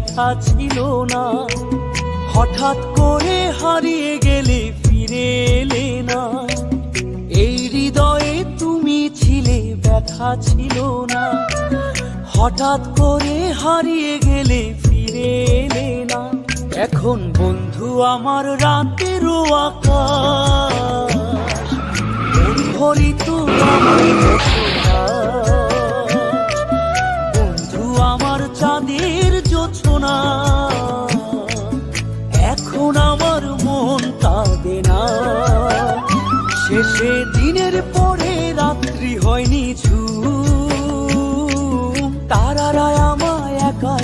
ব্যথা ছিল না। হঠাৎ করে হারিয়ে গেলে ফিরে এলে না, এই হৃদয়ে তুমি ছিলে ব্যথা ছিল না। হঠাৎ করে হারিয়ে গেলে ফিরে এলে না। এখন বন্ধু আমার রাতেরও আকাশ, হরিত আমার বন্ধু আমার চাঁদের জোছনা। এখন আমার মন কাঁদে না, শেষে দিনের পরে